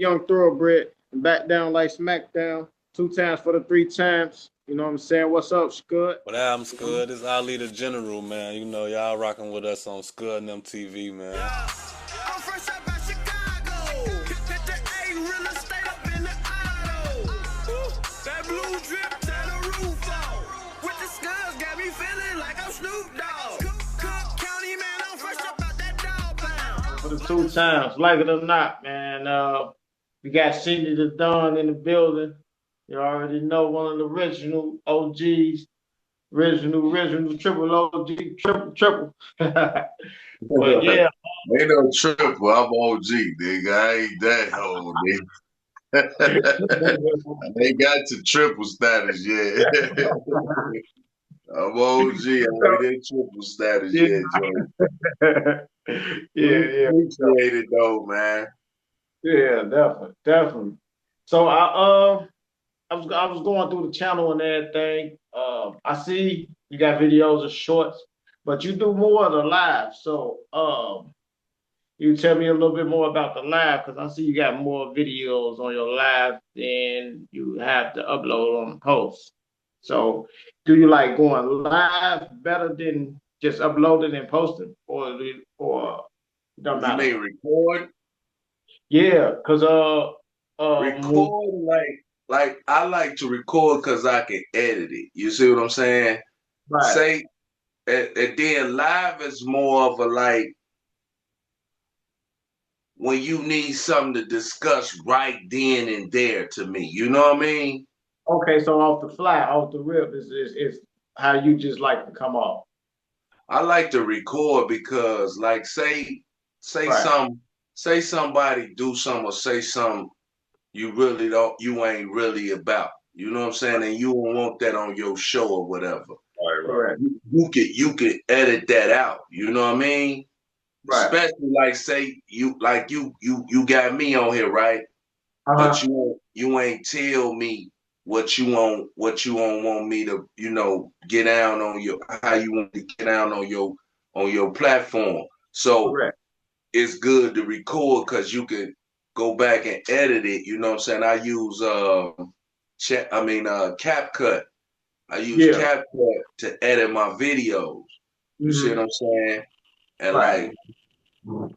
young thoroughbred, and back down like SmackDown, 2 times for the 3 times. You know what I'm saying? What's up, Scud? But I'm Scud. This Ali the General, man. You know, y'all rocking with us on Scud and them TV, man. I'm fresh out by Chicago. Hit the A, real estate up in the auto. That blue drip, tear the roof off. With the scuds, got me feeling like I'm Snoop Dogg. Cook County, man, I'm fresh up out that dog pound. For the 2 times, like it or not, man. We got Cenie The Don in the building. You already know one of the original OGs, original triple OG, triple. But yeah, Ain't no triple. I'm OG, nigga. I ain't that old, nigga. I ain't got to triple status yet. I'm OG. I ain't in triple status yeah, yet, Joe. yeah, Appreciate it though, man. yeah, definitely. So I was going through the channel and everything. I see you got videos of shorts, but you do more of the live. So you tell me a little bit more about the live because I see you got more videos on your live than you have to upload on the post. So do you like going live better than just uploading and posting, or it don't You matter? mean record? Yeah, because Record like I like to record because I can edit it. You see what I'm saying? right. Say and then live is more of a like when you need something to discuss right then and there to me. You know what I mean? Okay, so off the fly, off the rip is how you just like to come off. I like to record because like say Right. some say somebody do something or say something you ain't really about. You know what I'm saying? And you don't want that on your show or whatever. Correct. You could edit that out. You know what I mean? Right. Especially like say you got me on here, right? But you ain't tell me what you want me to, get down on your how you want to get down on your platform. So Correct. it's good to record because you can go back and edit it. You know what I'm saying? I use CapCut. I use Yeah. CapCut to edit my videos. You see what I'm saying? And Right. like,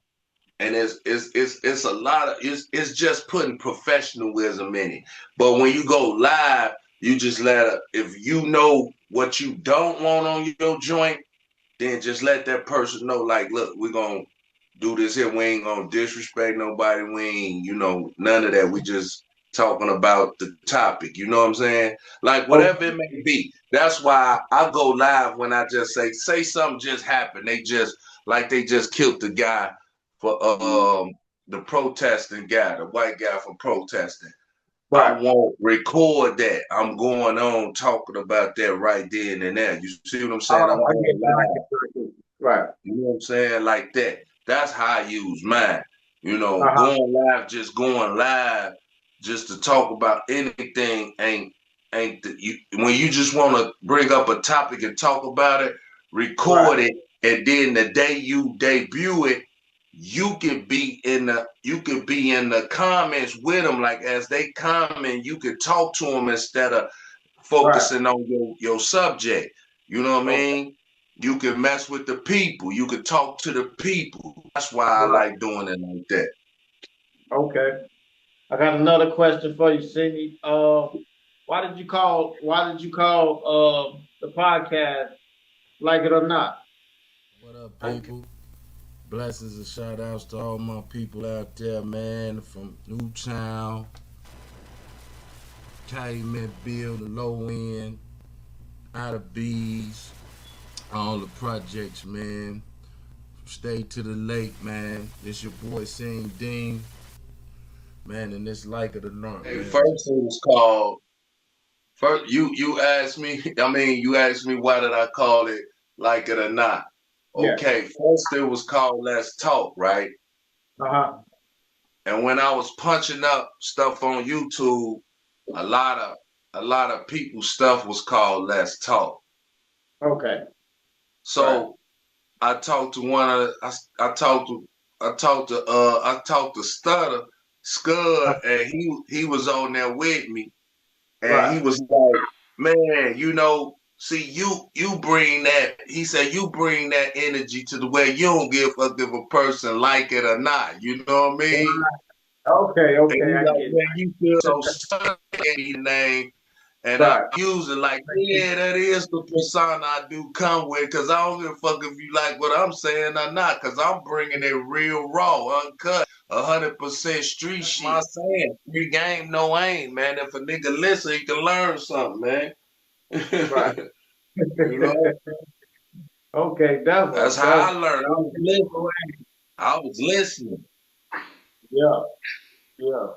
and it's a lot of it's just putting professionalism in it. But when you go live, you just if you know what you don't want on your joint, then just let that person know, like, look, we're gonna do this here. We ain't gonna disrespect nobody. We ain't, none of that. We just talking about the topic. You know what I'm saying? Like whatever it may be. That's why I go live when I just say something just happened. They just killed the guy for the protesting guy, the white guy for protesting. I Right. won't record that. I'm going on talking about that right then and there. You see what I'm saying? I'm I going live. get right. You know what I'm saying? Like that. That's how I use mine. Uh-huh. Going live, just to talk about anything when you just want to bring up a topic and talk about it, record Right. it, and then the day you debut it, you could be in the comments with them, like as they comment, you could talk to them instead of Right. focusing on your subject. You know what I Okay. mean? You can mess with the people. You can talk to the people. That's why I Right. like doing it like that. Okay. I got another question for you, Cindy. Why did you call the podcast Like It or Not? What up, people? Blessings and shout outs to all my people out there, man, from Newtown, Calumet Bill, the low end, out of bees, all the projects, man. From State to the Lake, man. This your boy Cenie Dean, man, and this Like It or Not, Hey, man. first it was called. First, you asked me. I mean, you asked me why did I call it Like It or Not? Yeah. Okay, first it was called Let's Talk, right? Uh-huh. And when I was punching up stuff on YouTube, a lot of people's stuff was called Let's Talk. Okay. Right. So I talked to one of I talked to Stutter, Scud, and he was on there with me, and he Right. was like, man, see, you bring that. He said you bring that energy to the way you don't give a fuck if a person like it or not. You know what I mean? Okay, And okay, he I like, get man, you feel so certain in your name. And I right. use it like, yeah, that is the persona I do come with, because I don't give a fuck if you like what I'm saying or not, because I'm bringing it real raw, uncut, 100% street shit. My saying, free game, no aim, man. If a nigga listen, he can learn something, man. Right. You know, Okay, that's definitely, how I definitely. learned. I was listening. I was listening. Yeah, yeah.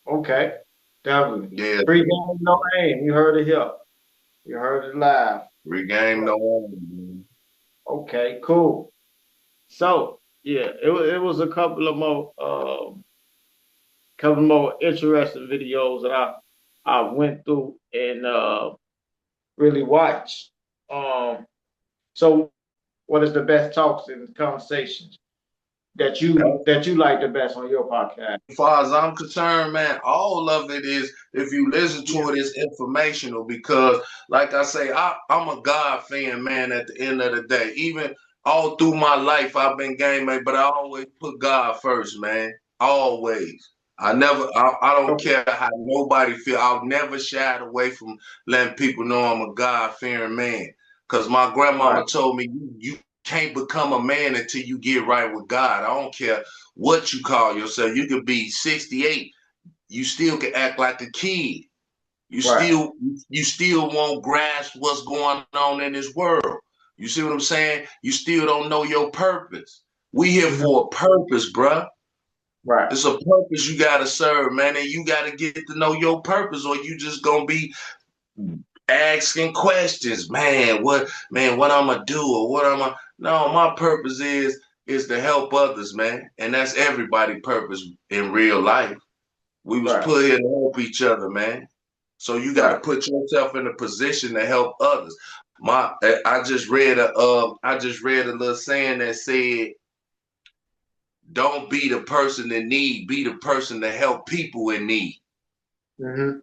Okay, definitely. Yeah, Free game, no aim. You heard it here. You heard it live. free game, Right. no aim. Okay, cool. So yeah, it was a couple more interesting videos that I went through and really watched. Um, so what is the best talks and conversations that you like the best on your podcast? As far as I'm concerned, man, all of it is, if you listen Yeah. to it, is informational because, like I say, I'm a God fan, man, at the end of the day. Even all through my life, I've been game, man, but I always put God first, man. Always. I don't Okay. care how nobody feel. I'll never shy away from letting people know I'm a God fearing man. Because my Right. grandmama told me, you can't become a man until you get right with God. I don't care what you call yourself. You could be 68. You still can act like a kid. You Right. still you still won't grasp what's going on in this world. You see what I'm saying? You still don't know your purpose. We here Mhm. for a purpose, bruh. Right. It's a purpose you gotta serve, man, and you gotta get to know your purpose, or you just gonna be asking questions, what I'm gonna do, or what I'm gonna. No, my purpose is to help others, man, and that's everybody's purpose in real life. We was Right. put here to help each other, man. So you got to Right. put yourself in a position to help others. I just read a little saying that said, "Don't be the person in need, be the person to help people in need." Mhm.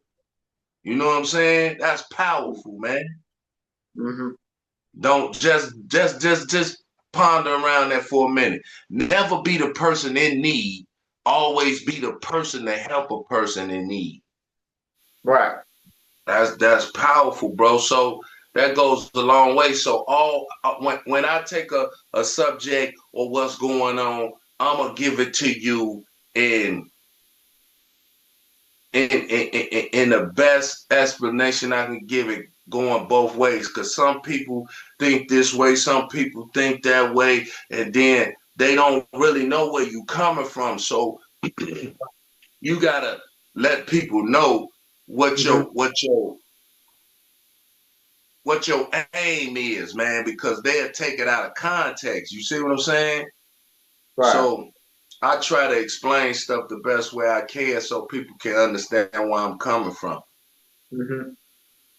You know what I'm saying? That's powerful, man. Mhm. Don't just ponder around that for a minute. Never be the person in need. Always be the person to help a person in need. Right. That's powerful, bro. So that goes a long way. So when I take a subject or what's going on, I'm gonna give it to you in in the best explanation I can give it, going both ways. Because some people think this way, some people think that way, and then they don't really know where you coming from. So you gotta let people know what Mhm. your aim is, man, because they'll take it out of context. You see what I'm saying? Right. So I try to explain stuff the best way I can so people can understand where I'm coming from. Mhm.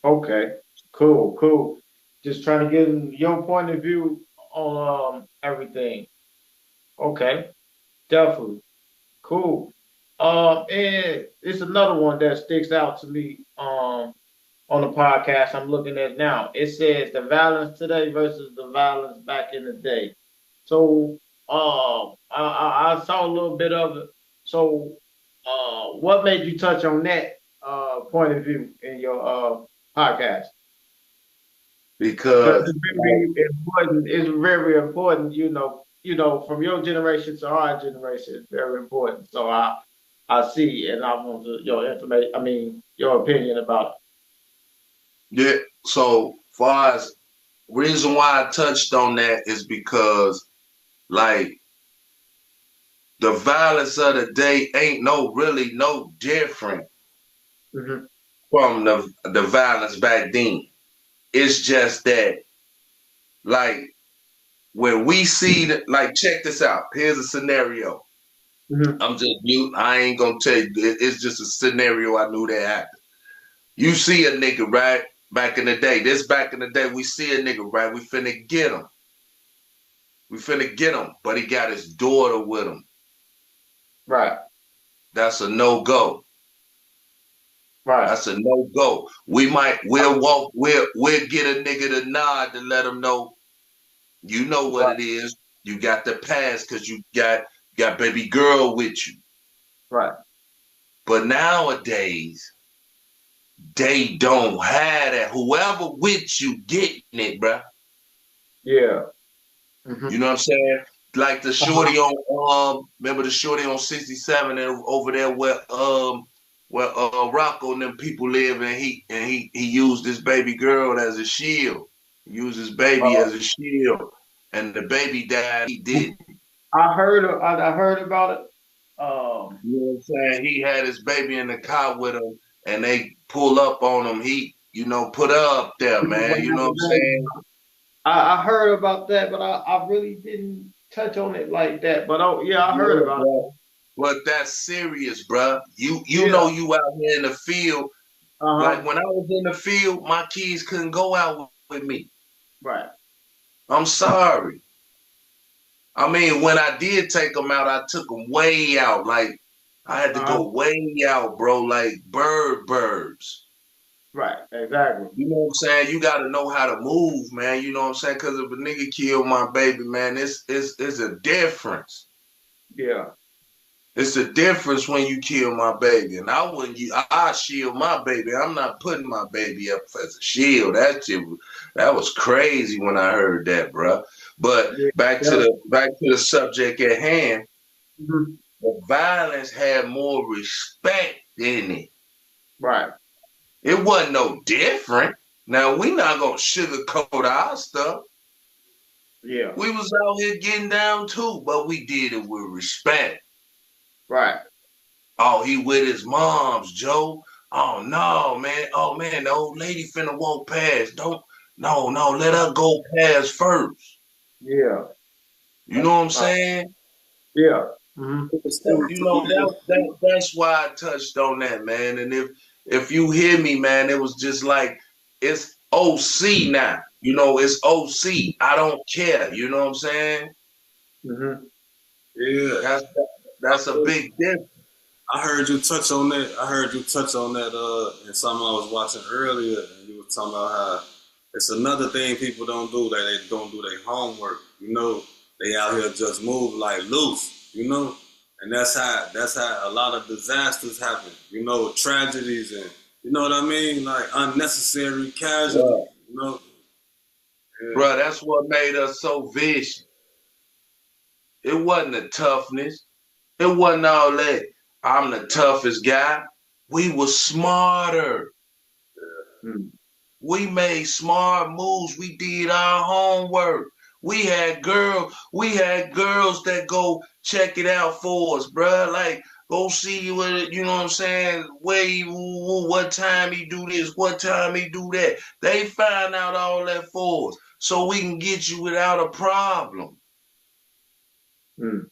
Okay. Cool. Cool. Just trying to get your point of view on everything. Okay. Definitely. Cool. And it's another one that sticks out to me. On the podcast I'm looking at now. It says the violence today versus the violence back in the day. So I saw a little bit of it. So what made you touch on that point of view in your podcast? Because Because it's very important. It's very important. From your generation to our generation, it's very important. So I see, and I want your information. I mean, your opinion about yeah, so far as reason why I touched on that is because like the violence of the day ain't really no different it. Hmm. from the violence back then. It's just that like when we see that, like, check this out. Here's a scenario. Hmm. I'm just mute. I ain't gonna tell you. It's just a scenario I knew that happened. You see a nigga, right? Back in the day. This back in the day, we see a nigga, right? We finna get him. We finna get him. But he got his daughter with him. Right. that's a no-go. Right. That's a no-go. We'll get a nigga to nod to let him know, you know what Right. it is. You got the pass because you got baby girl with you. Right. But nowadays, they don't have that. Whoever with you getting it, bruh. Yeah. You know what I'm saying? Like the Uh-huh. shorty on remember the shorty on 67 and over there where Rocco and them people live, and he used this baby girl as a shield. He used his baby as a shield. And the baby died, he did. I heard about it. You know what I'm saying? He had his baby in the car with him, and they pull up on him. He, put her up there, man. You know what I'm saying? I heard about that, but I really didn't touch on it like that. But oh yeah, I heard Yeah, about it. bro. But that's serious, bruh. You Yeah. know you out here in the field. Uh-huh. Like when I was in the field, my kids couldn't go out with me. Right. I'm sorry. I mean, when I did take them out, I took them way out. Like I had to Uh-huh. go way out, bro. Like birds. Right. Exactly. You know what I'm saying? You got to know how to move, man. You know what I'm saying? Because if a nigga kill my baby, man, it's a difference. Yeah. It's a difference when you kill my baby. And I shield my baby. I'm not putting my baby up as a shield. That was crazy when I heard that, bro. But Yeah. back to Yeah. the subject at hand, Mhm. the violence had more respect in it. Right. It wasn't no different. Now we not gonna sugarcoat our stuff. Yeah. We was out here getting down too, but we did it with respect. Right. Oh, he with his moms, Joe. Oh no, man. Oh man, the old lady finna walk past. No, let her go past first. Yeah. You know what I'm saying? Yeah. Mm-hmm. You know, that's why I touched on that, man. And if you hear me, man, it was just like it's OC now. You know, it's OC. I don't care. You know what I'm saying? Mm-hmm. Yeah. That's a big difference. I heard you touch on that. In something I was watching earlier, and you were talking about how it's another thing people don't do. They don't do their homework. You know, they out here just move like loose. You know, and that's how a lot of disasters happen. You know, tragedies and you know what I mean, like unnecessary casualties. Bro, You know, yeah. bro, that's what made us so vicious. It wasn't the toughness. It wasn't all that. I'm the toughest guy. We were smarter. Mm-hmm. We made smart moves. We did our homework. We had girls that go check it out for us, bruh. Like, go see what, you know what I'm saying? What time he do this, what time he do that. They find out all that for us so we can get you without a problem. Mm.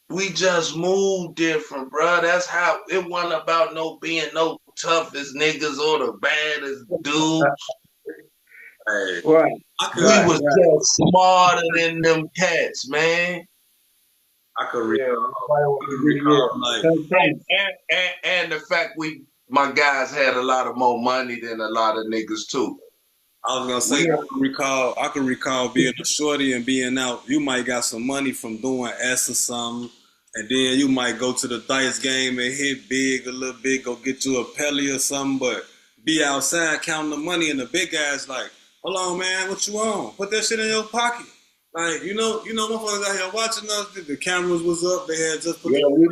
We just move different, bro. That's how it wasn't about being no toughest niggas or the baddest dudes. Hey, Right. I could We Right. was Right. just smarter than them cats, man. I could Yeah. recall. I could recall like And the fact my guys had a lot of more money than a lot of niggas too. I was gonna say We, I can recall being a shorty and being out. You might got some money from doing S or something, and then you might go to the dice game and hit big a little bit, go get you a pelly or something, but be outside counting the money and the big guys like, hold on man, what you on? Put that shit in your pocket. Like, motherfuckers out here watching us, the cameras was up, they had just put yeah, we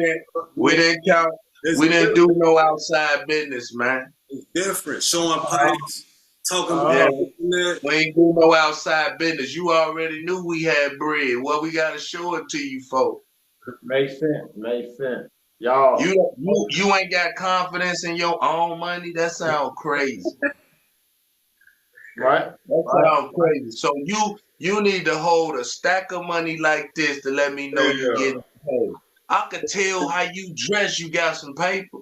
didn't count. it's We didn't do no outside business, man. different. Showing pipes, talking Yeah, Uh-huh. about that. we ain't do no outside business. You already knew we had bread. Well, we gotta show it to you, folks. Makes sense. Makes sense. Y'all. You ain't got confidence in your own money. That sounds crazy. Right. That Right. sounds crazy. So you need to hold a stack of money like this to let me know you Yeah. getting paid. I could tell how you dress. You got some paper.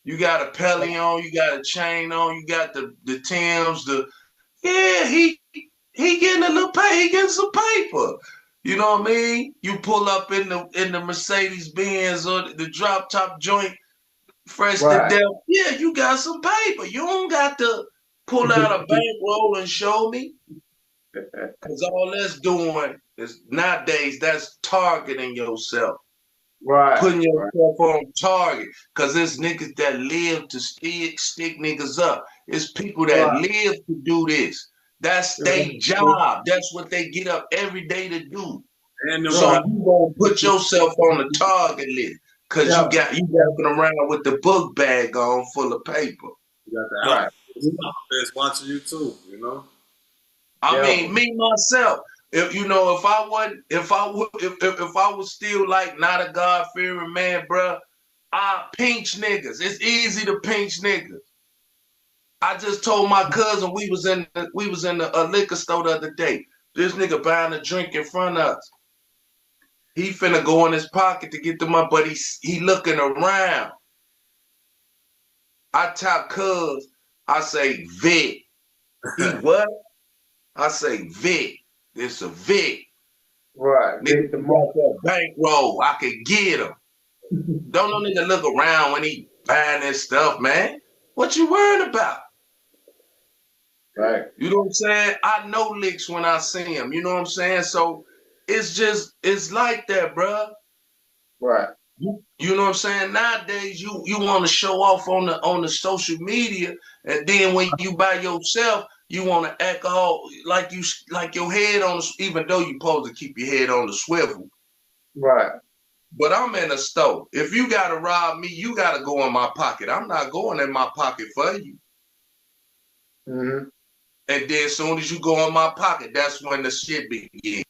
You got a pelly on. You got a chain on. You got the Timbs. He getting a little pay. He getting some paper. You know what I mean? You pull up in the Mercedes Benz or the drop top joint, fresh to Right. death. Yeah, you got some paper. You don't got to pull out a bankroll and show me. Cause all that's doing is nowadays that's targeting yourself, Right. putting Right. yourself on target. Cause it's niggas that live to stick niggas up. It's people that Right. live to do this. That's their job. That's what they get up every day to do. And them So Right. you gonna put yourself on the target list because Yeah. you walking around with the book bag on full of paper. you got the Right. alphabets watching you too, you know? I Yeah. mean, me myself. If you know, if I wasn't, if I was still like not a God fearing man, bruh, I pinch niggas. It's easy to pinch niggas. I just told my cousin we was in the liquor store the other day. This nigga buying a drink in front of us. He finna go in his pocket to get the money, but he looking around. I tap cuz, I say Vic. He what? I say Vic. It's a Vic. Right. Nigga Get the got money. that bankroll. I could get him. Don't no nigga look around when he buying this stuff, man. What you worried about? Right. You know what I'm saying? I know licks when I see him. You know what I'm saying? So it's like that, bruh. Right. You know what I'm saying? Nowadays, you want to show off on the social media, and then when you by yourself, you want to act all like your head on, even though you supposed to keep your head on the swivel. Right. But I'm in a store. If you gotta rob me, you gotta go in my pocket. I'm not going in my pocket for you. Mm-hmm. And then as soon as you go in my pocket, that's when the shit begins.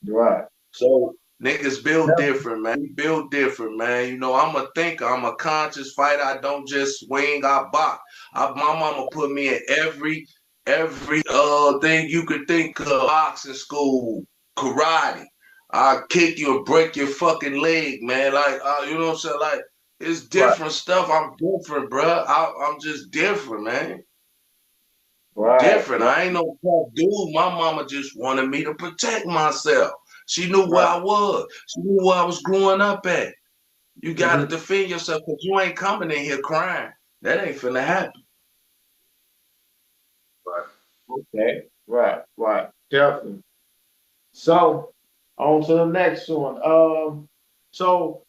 Right. So niggas build different, man. We build different, man. You know, I'm a thinker. I'm a conscious fighter. I don't just swing. I box. My mama put me in every thing you could think of. Boxing school, karate. I kick you and break your fucking leg, man. Like, you know what I'm saying? Like, it's Right. different stuff. I'm different, bro. I'm just different, man. Right. Different. I ain't no tough dude. My mama just wanted me to protect myself. She knew where Right. I was. She knew where I was growing up at. You got to Mm-hmm. defend yourself because you ain't coming in here crying. That ain't finna happen. Right. Okay. Right. Right. Definitely. So on to the next one. So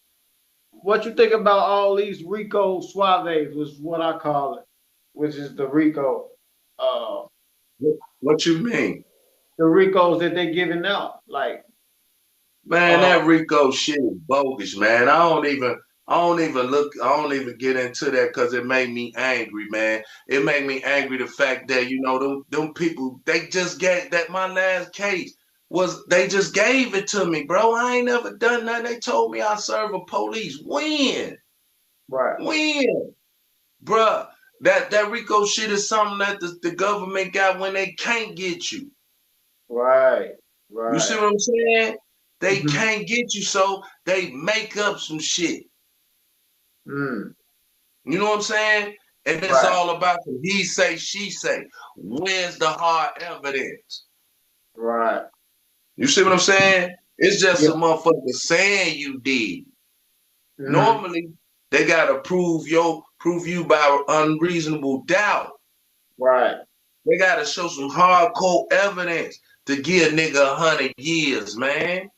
what you think about all these Rico Suaves was what I call it, which is the Rico, uh, What you mean? the Ricos that they giving out. Like, Man, uh, that Rico shit is bogus, man. I don't even get into that because it made me angry, man. It made me angry the fact that, you know, them people, they just gave that my last case they just gave it to me, bro. I ain't never done nothing. They told me I serve a police. When? right, When? Bruh, that Rico shit is something that the government got when they can't get you. right, You see right. what I'm saying? They Mm-hmm. can't get you, so they make up some shit. Mm, You know what I'm saying? And it's right, all about the he say, she say. Where's the hard evidence? right. You see what I'm saying? It's just Yeah. a motherfucker saying you did. Mm-hmm. Normally, they gotta prove you by unreasonable doubt. Right. They gotta show some hardcore evidence to give a nigga 100 years, man.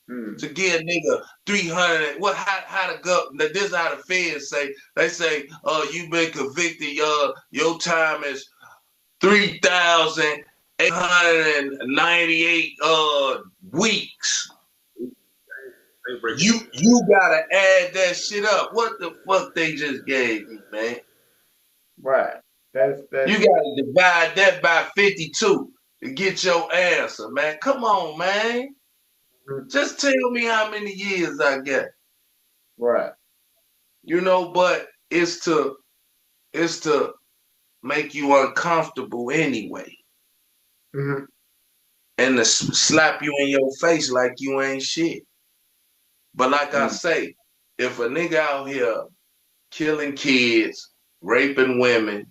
Mm, To give a nigga 300. What? How the government? This is how the feds say. They say, you've been convicted. Your time is 3,898 weeks. They breaking You gotta add that shit up. What the fuck they just gave me, man? right. That's You gotta divide that by 52 to get your answer, man. Come on, man. mm, Just tell me how many years I got. right. You know, but it's to make you uncomfortable anyway. Mm-hmm. And to slap you in your face like you ain't shit. But like I Mm, say, if a nigga out here killing kids, raping women,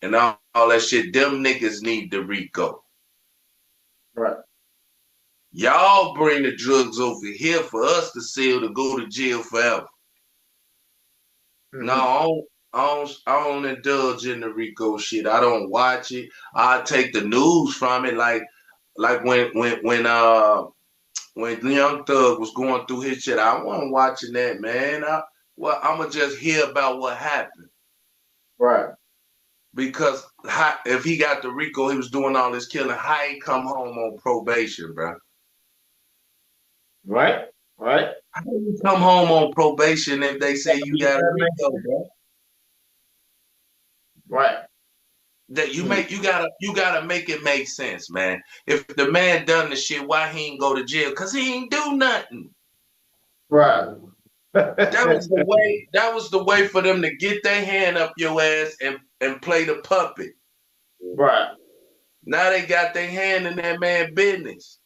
and all that shit, them niggas need the Rico. Right. Y'all bring the drugs over here for us to sell to go to jail forever. No, Mm-hmm. I don't indulge in the Rico shit. I don't watch it. I take the news from it, like when Young Thug was going through his shit. I wasn't watching that, man. I'ma just hear about what happened Right. because if he got the Rico, he was doing all this killing. How he come home on probation, bro? Right. Right. How you come home on probation if they say you got a That makes Rico, sense. bro? Right. That you gotta make it make sense, man. If the man done the shit, why he ain't go to jail? Cause he ain't do nothing. Right. That was the way. That was the way for them to get their hand up your ass and play the puppet. Right. Now they got their hand in that man business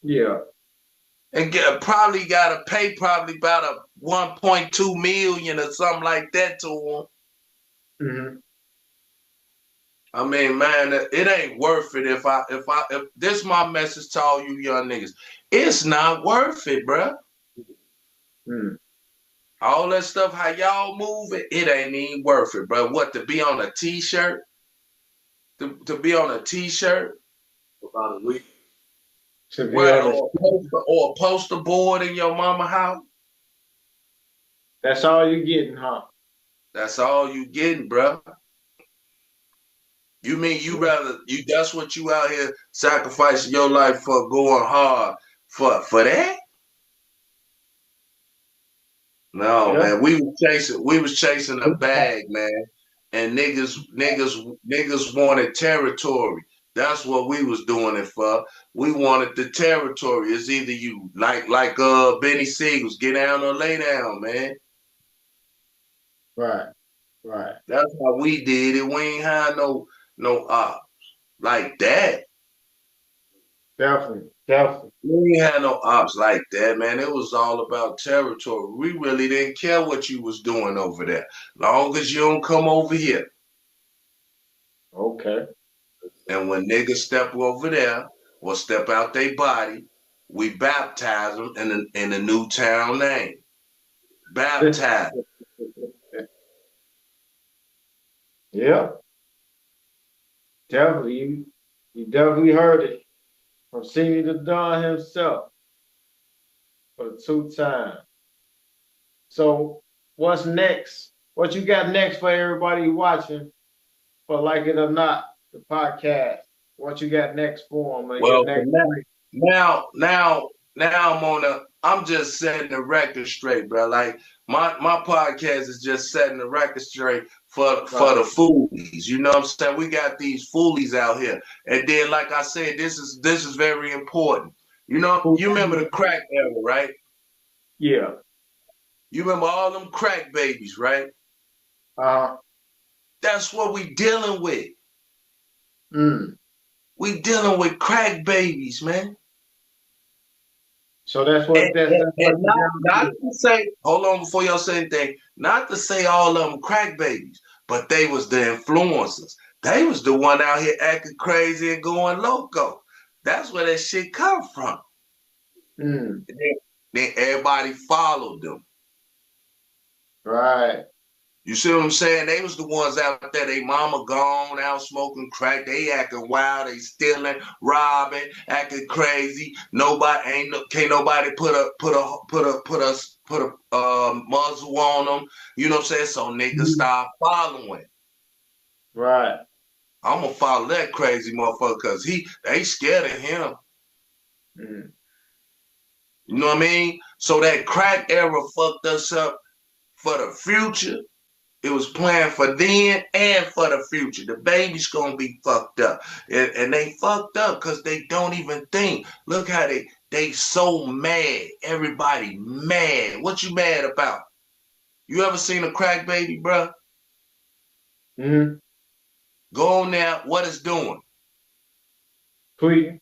Yeah. and probably got to pay probably about a 1.2 million or something like that to him. Mm-hmm. I mean, man, it ain't worth it. If this my message to all you young niggas, it's not worth it, bruh. Mm. All that stuff, how y'all move it, it ain't even worth it, bro. What, to be on a t-shirt? To be on a t-shirt? About a week. To be Right, honest, or a poster board in your mama house? that's all you getting, huh? That's all you getting, bro. You mean that's what you out here sacrificing your life for, going hard for that? No, Yeah. man. We was chasing a bag, man. And niggas wanted territory. That's what we was doing it for. We wanted the territory. It's either you like Benny Siegels, get down or lay down, man. Right. Right. That's how we did it. We ain't had no like that. Definitely. Definitely. We ain't had no ops like that, man. It was all about territory. We really didn't care what you was doing over there. Long as you don't come over here. Okay. And when niggas step over there or step out their body, we baptize them in the new town name. Baptize. Yeah. Definitely. You definitely heard it from Cenie The Don himself for the 2 times. So what's next? What you got next for everybody watching for Like It or Not, the podcast? What you got next for them? Your Well, for next now, break? now I'm just setting the record straight, bro. Like my podcast is just setting the record straight for Right. the foolies. You know what I'm saying? We got these foolies out here. And then, like I said, this is very important. You know, you remember the crack era, right? Yeah. You remember all them crack babies, right? Uh-huh. That's what we dealing with. Mm. We dealing with crack babies, man. So that's And, what and, that's what and you not got. to say, hold on before y'all say anything, not to say all of them crack babies, but they was the influencers. They was the one out here acting crazy and going loco. That's where that shit come from. Mm. Then everybody followed them. Right. You see what I'm saying? They was the ones out there. They mama gone out smoking crack. They acting wild. They stealing, robbing, acting crazy. Can't nobody put a muzzle on them. You know what I'm saying? So niggas start following. Right. I'm gonna follow that crazy motherfucker because they scared of him. Mm. You know what I mean? So that crack era fucked us up for the future. It was planned for then and for the future. The baby's gonna be fucked up, and they fucked up because they don't even think. Look how they so mad. Everybody mad. What you mad about? You ever seen a crack baby, bro? Mm-hmm. Go on there. What it's doing? Tweeting.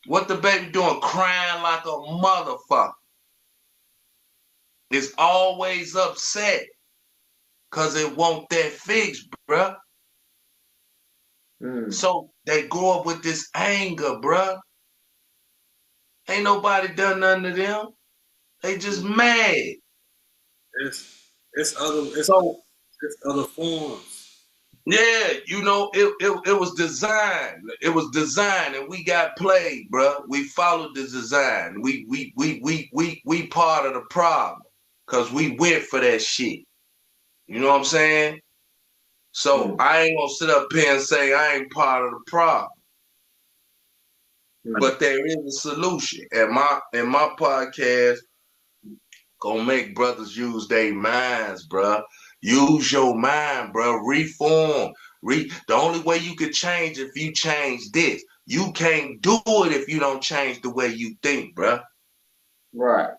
What the baby doing? Crying like a motherfucker. It's always upset because it want that fix, bruh. Mm. So they grow up with this anger, bruh. Ain't nobody done nothing to them. They just mad. It's other So it's other forms. yeah, it was designed. It was designed, and we got played, bro. We followed the design. We part of the problem because we went for that shit. You know what I'm saying? So Mm. I ain't gonna sit up here and say I ain't part of the problem, Mm. but there is a solution. And my podcast gonna make brothers use their minds, bro. Use your mind, bro. Reform. The only way you can change if you change this. You can't do it if you don't change the way you think, bro. Right.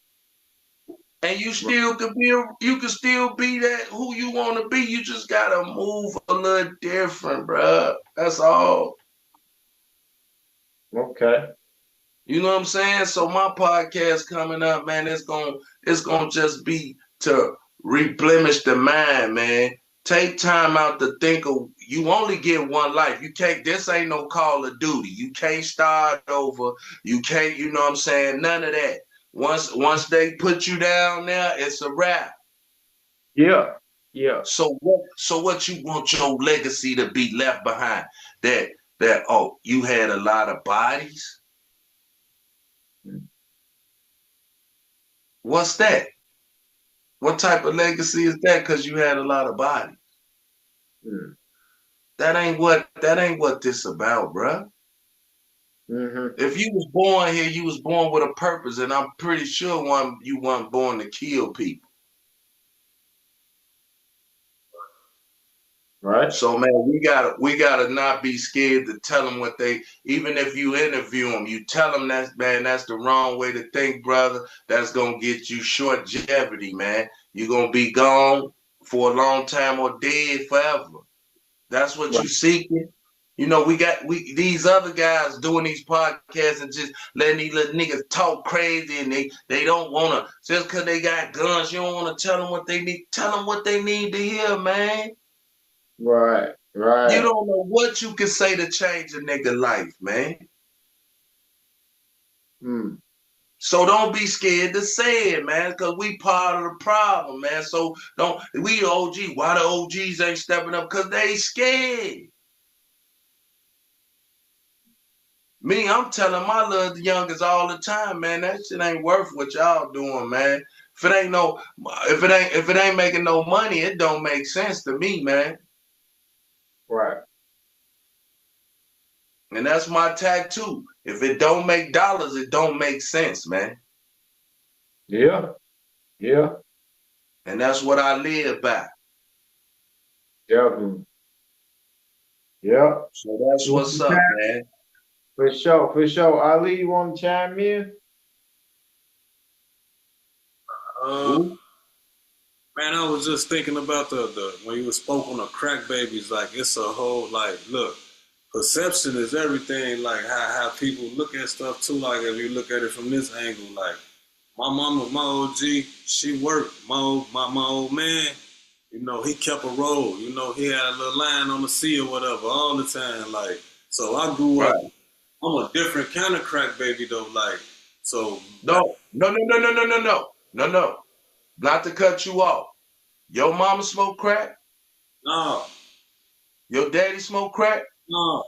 And you still can be you can still be that who you want to be. You just gotta move a little different, bro. That's all. Okay. You know what I'm saying? So my podcast coming up, man, it's gonna just be to replenish the mind, man. Take time out to think of you only get one life. You can't this ain't no Call of Duty. You can't start over. You can't, you know what I'm saying? None of that. Once they put you down there, it's a wrap. Yeah. Yeah. So what you want your legacy to be left behind? That oh, you had a lot of bodies? Mm. What's that? What type of legacy is that? Because you had a lot of bodies. Mm. That ain't what this about, bruh. Mm-hmm. If you was born here, you was born with a purpose, and I'm pretty sure you weren't born to kill people. Right. So man, we gotta not be scared to tell them what they. Even if you interview them, you tell them that's the wrong way to think, brother. That's gonna get you short longevity, man. You're gonna be gone for a long time or dead forever. That's what Right. you seeking. We these other guys doing these podcasts and just letting these little niggas talk crazy, and they don't wanna just cause they got guns. You don't wanna tell them what they need. Tell them what they need to hear, man. Right. You Right. don't know what you can say to change a nigga life, man. Mm. So don't be scared to say it, man, because we part of the problem, man. So don't we OG. Why the OGs ain't stepping up? Because they scared. Me, I'm telling my little youngers all the time, man, that shit ain't worth what y'all doing, man. If it ain't making no money, it don't make sense to me, man. Right. And that's my tattoo. If it don't make dollars, it don't make sense, man. Yeah. Yeah. And that's what I live by. Definitely. Yeah. So that's what's up, man. For sure. For sure. Ali, you want to chime in? Uh, Who? Man, I was just thinking about the when you spoke on the crack babies, like it's a whole like look, perception is everything, like how people look at stuff too, like if you look at it from this angle, like my mama, my OG, she worked. My old man, he kept a roll, he had a little line on the sea or whatever all the time. Like so I grew up, Right. I'm a different kind of crack baby though, like so No, no, no, no, no, no, no, no. No, no. Not to cut you off. Your mama smoke crack? no, Your daddy smoke crack? no.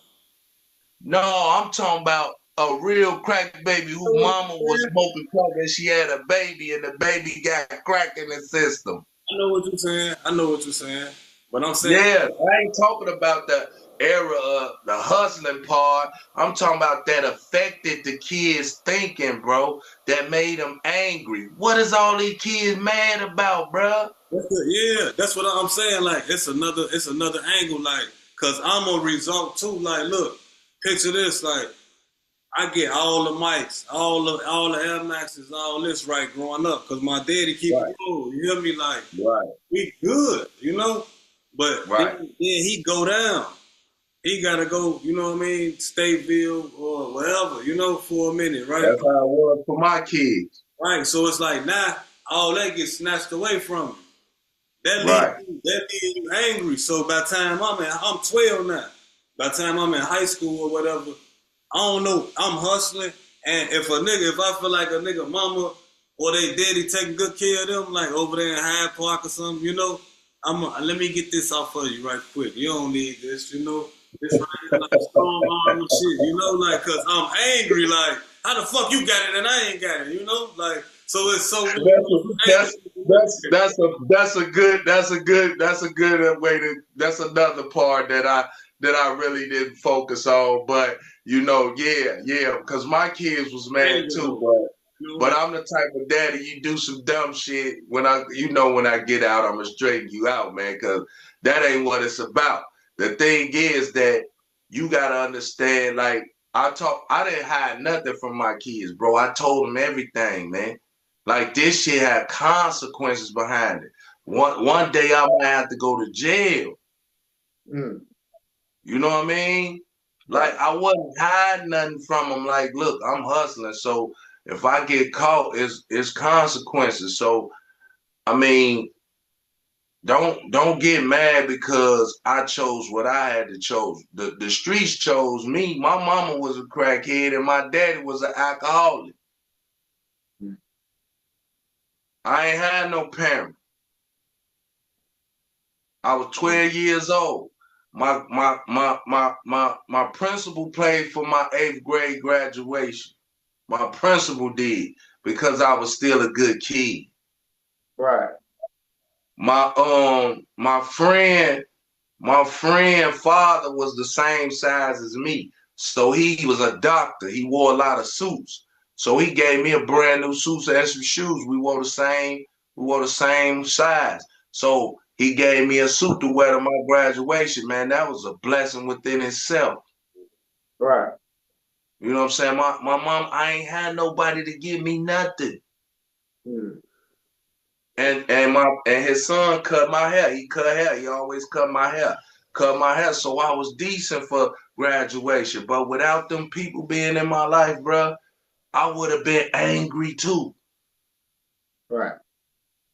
No, I'm talking about a real crack baby who mama was smoking crack and she had a baby and the baby got crack in the system. I know what you're saying. I know what you're saying. But I'm saying, Yeah, I ain't talking about the era of the hustling part. I'm talking about that affected the kids thinking, bro, that made them angry. What is all these kids mad about, bro? that's what I'm saying. Like, it's another angle. Like, cause I'm a result too. Like, look, picture this. Like, I get all the mics, all the Air Maxes, all this right growing up. Cause my daddy keep it Right, cool. You hear me? Like, right, we good. But then right. he go down. He gotta go, what I mean, Stateville or wherever, for a minute, right? That's how it was for my kids. Right. So it's like now all that gets snatched away from you. That leaves Right, you angry. So by the time I'm 12 now. By the time I'm in high school or whatever, I don't know. I'm hustling And if I feel like a nigga mama or they daddy taking good care of them, like over there in Hyde Park or something, you know, let me get this off of you right quick. You don't need this, you know. This right here, like strong arm and shit, you know, like, cause I'm angry, like, how the fuck you got it and I ain't got it, you know, like, so it's so That's a good way to. That's another part that I really didn't focus on. But you know, yeah, because my kids was mad too. But I'm the type of daddy, you do some dumb shit when when I get out, I'm gonna straighten you out, man, because that ain't what it's about. The thing is that you gotta understand, like I didn't hide nothing from my kids, bro. I told them everything, man. Like this shit had consequences behind it. One day I might have to go to jail. Mm. You know what I mean? Like Right. I wasn't hiding nothing from them. Like, look, I'm hustling, so if I get caught, it's consequences. So I mean, don't get mad because I chose what I had to choose. The streets chose me. My mama was a crackhead and my daddy was an alcoholic. Mm. I ain't had no parent. I was 12 years old. My principal paid for my 8th grade graduation. My principal did because I was still a good kid. Right. My friend father was the same size as me. So he was a doctor. He wore a lot of suits. So he gave me a brand new suit and some shoes. We wore the same size. So he gave me a suit to wear to my graduation, man. That was a blessing within itself. Right. You know what I'm saying? My mom, I ain't had nobody to give me nothing. Mm. And his son cut my hair. He cut hair. He always cut my hair. Cut my hair. So I was decent for graduation. But without them people being in my life, bro, I would have been angry too. Right.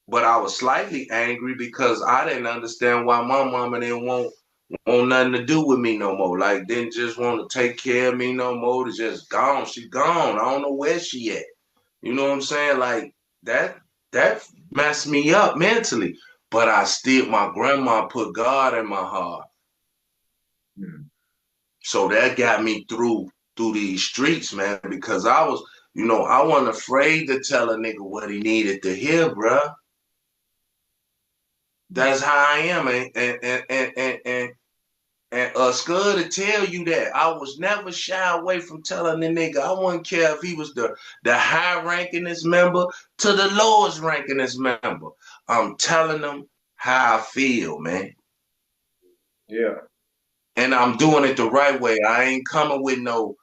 But I was slightly angry because I didn't understand why my mama didn't want nothing to do with me no more. Like didn't just want to take care of me no more. It's just gone. She gone. I don't know where she at. You know what I'm saying? Like that messed me up mentally. But my grandma put God in my heart. Mm. So that got me through these streets, man, because I wasn't afraid to tell a nigga what he needed to hear, bruh. That's how I am. And Scud to tell you that I was never shy away from telling the nigga. I wouldn't care if he was the high rankingest member to the lowest rankingest member. I'm telling them how I feel, man. Yeah. And I'm doing it the right way. I ain't coming with no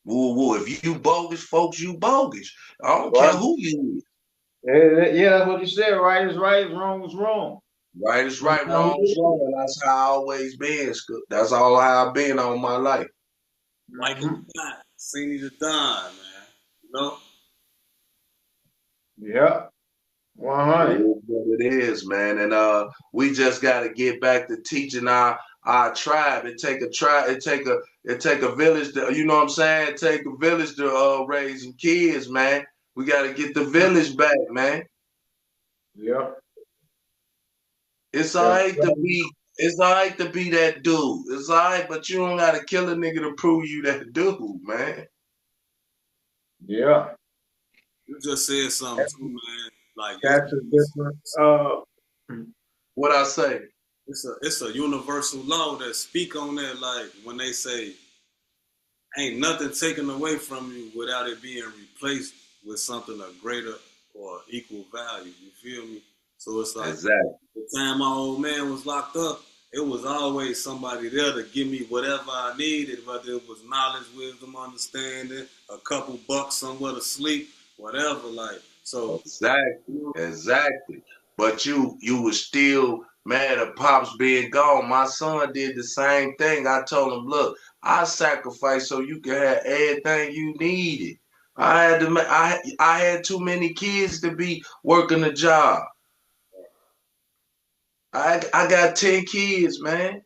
woo woo. If you bogus, folks, you bogus. I don't care Right. who you is. Yeah, that's what you said. Right is right, wrong is wrong. Right is That's right, how wrong is it wrong. And that's how I always been. Scud. That's all how I've been all my life. like is. it's Mhm. not. Cenie The Don, man. You know? Yeah. It 100. is what it is, man. And we just gotta get back to teaching our tribe. It take a tribe, it take a village to, you know what I'm saying? It take a village to raise some kids, man. We gotta get the village back, man. Yeah. It's all Yeah. right to be it's all right to be that dude. It's all right, but you don't gotta kill a nigga to prove you that dude, man. Yeah. You just said something too, man. Like That's a different What I say? it's a universal law that speak on that. Like when they say ain't nothing taken away from you without it being replaced with something of greater or equal value. You feel me? So it's like Exactly. the time my old man was locked up, it was always somebody there to give me whatever I needed, whether it was knowledge, wisdom, understanding, a couple bucks somewhere to sleep, whatever. Like so, Exactly, you know, exactly. But you was still mad at Pops being gone. My son did the same thing. I told him, look, I sacrificed so you can have everything you needed. I had too many kids to be working a job. I got 10 kids, man.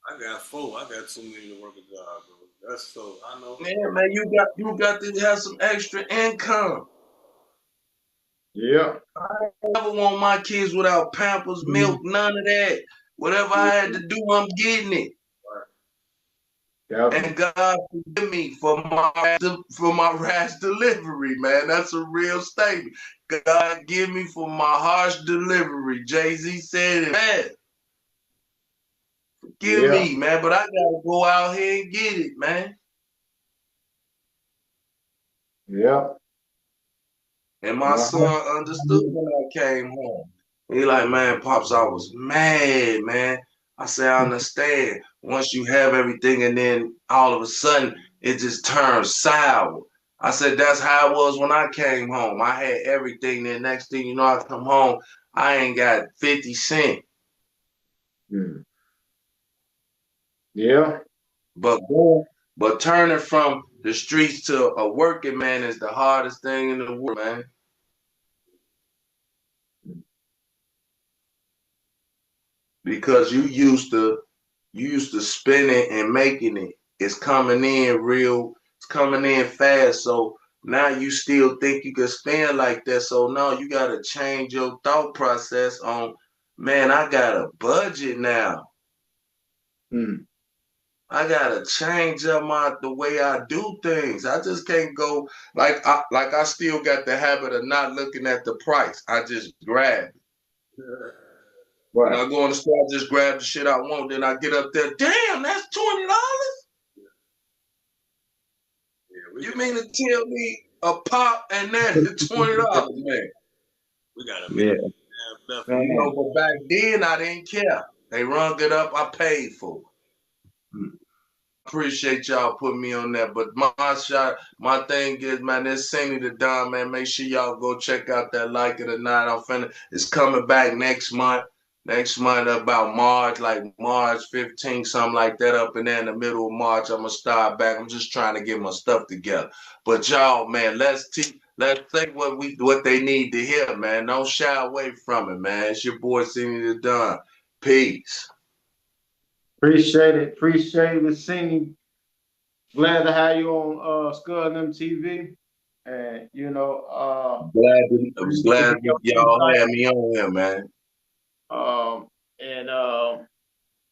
I got four. I got too many to work a job, bro. That's so. I know. Yeah, man, you got to have some extra income. Yeah. I never want my kids without Pampers, milk, none of that. Whatever I had to do, I'm getting it. Definitely. And God forgive me for my rash delivery, man. That's a real statement. God give me for my harsh delivery. Jay-Z said it, man. Forgive Yeah. me, man, but I gotta go out here and get it, man. Yeah. And my Uh-huh. son understood when I came home. He like, man, Pops, I was mad, man. I said, I understand. Once you have everything and then all of a sudden it just turns sour. I said, that's how it was when I came home. I had everything. Then next thing you know, I come home, I ain't got 50 cents. Mm. Yeah. But but turning from the streets to a working man is the hardest thing in the world, man. Because you used to spending and making it. It's coming in real, it's coming in fast. So now you still think you can spend like that. So now you gotta change your thought process on, man, I got a budget now. Mm. I gotta change up the way I do things. I just can't go like I still got the habit of not looking at the price. I just grab it. When Right. I go in the store, I just grab the shit I want. Then I get up there. Damn, that's $20. Yeah, You mean to tell me a pop and that is $20, man? we got a minute Yeah. and a half left. You Man. know, but back then I didn't care. They rung it up, I paid for it. Mm. Appreciate y'all putting me on that. But my thing is, man, this Cenie The Don, man. Make sure y'all go check out that Like It or Not. It's coming back next month. Next month about March, like March 15th, something like that, up in there in the middle of March. I'm gonna start back. I'm just trying to get my stuff together. But y'all, man, let's think what they need to hear, man. Don't shy away from it, man. It's your boy Cenie The Don. Peace. Appreciate it. Appreciate it, singing. Glad to have you on Scud MTV. And I was glad y'all had me on here, man. and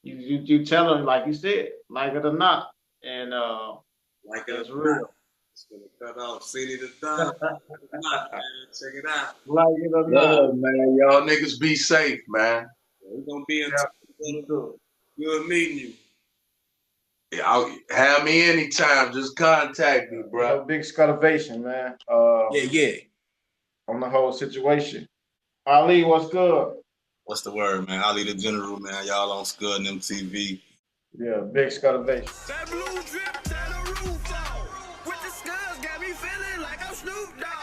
you tell them like you said, like it or not. And Like it that's or not. real. It's gonna cut off. City the Don. Not, man. Check it out. Like it or not. Love, man. Y'all niggas be safe, man. We're gonna be in Yeah, touch, you brother. too. Good meeting you. Y'all have me anytime. Just contact me, bro. Big scutivation, man. Yeah. On the whole situation. Ali, what's good? What's the word, man? Ali the General, man. Y'all on Scud and MTV. Yeah, big scutivation. That blue drip, tear the roof off. With the scars, got me feeling like I'm Snoop Dogg.